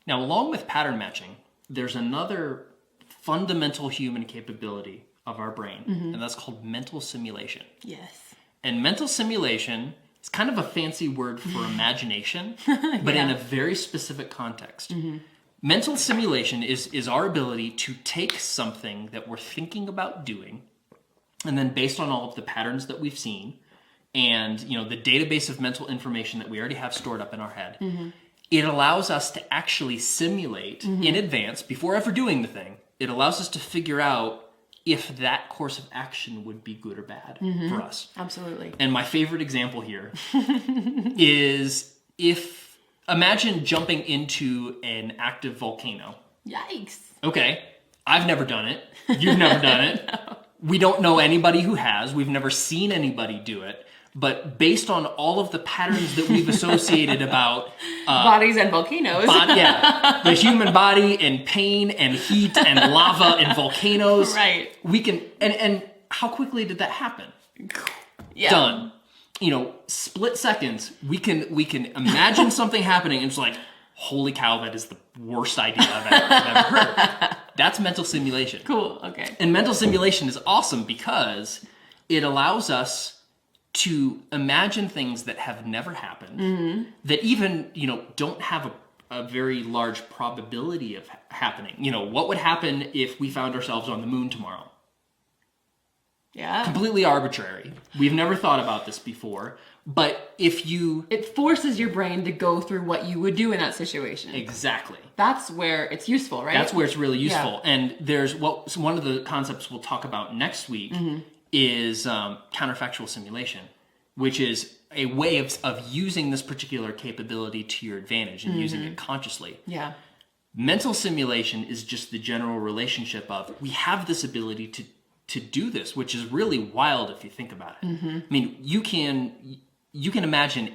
Now, along with pattern matching, there's another fundamental human capability of our brain, and that's called mental simulation. Yes. And mental simulation is kind of a fancy word for imagination, but in a very specific context. Mental simulation is our ability to take something that we're thinking about doing, and then based on all of the patterns that we've seen, and the database of mental information that we already have stored up in our head, it allows us to actually simulate in advance, before ever doing the thing, it allows us to figure out if that course of action would be good or bad for us. Absolutely. And my favorite example here is imagine jumping into an active volcano. Yikes. Okay, I've never done it. You've never done it. No. We don't know anybody who has. We've never seen anybody do it. But based on all of the patterns that we've associated about bodies and volcanoes, the human body and pain and heat and lava and volcanoes, right? We can and how quickly did that happen? Yeah. Done. Split seconds. We can imagine something happening and it's like, holy cow, that is the worst idea I've ever heard. That's mental simulation. Cool. Okay. And mental simulation is awesome because it allows us to imagine things that have never happened, that even, don't have a very large probability of happening. What would happen if we found ourselves on the moon tomorrow? Yeah. Completely arbitrary. We've never thought about this before, but it forces your brain to go through what you would do in that situation. Exactly. That's where it's useful, right? That's where it's really useful. Yeah. And there's one of the concepts we'll talk about next week is counterfactual simulation, which is a way of using this particular capability to your advantage and using it consciously. Yeah. Mental simulation is just the general relationship of we have this ability to do this, which is really wild if you think about it. I mean, you can imagine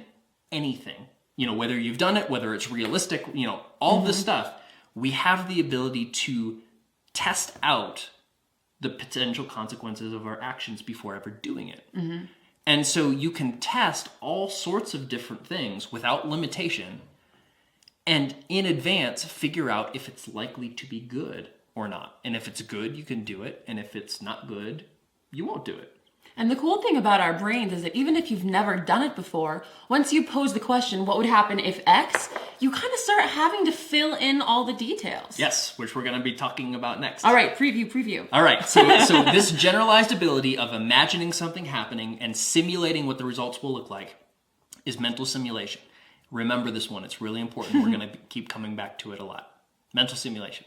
anything, whether you've done it, whether it's realistic, all this stuff. We have the ability to test out the potential consequences of our actions before ever doing it. And so you can test all sorts of different things without limitation and in advance figure out if it's likely to be good or not. And if it's good, you can do it. And if it's not good, you won't do it. And the cool thing about our brains is that even if you've never done it before, once you pose the question, what would happen if X, you kind of start having to fill in all the details. Yes, which we're going to be talking about next. All right, preview. All right, so this generalized ability of imagining something happening and simulating what the results will look like is mental simulation. Remember this one. It's really important. We're going to keep coming back to it a lot. Mental simulation.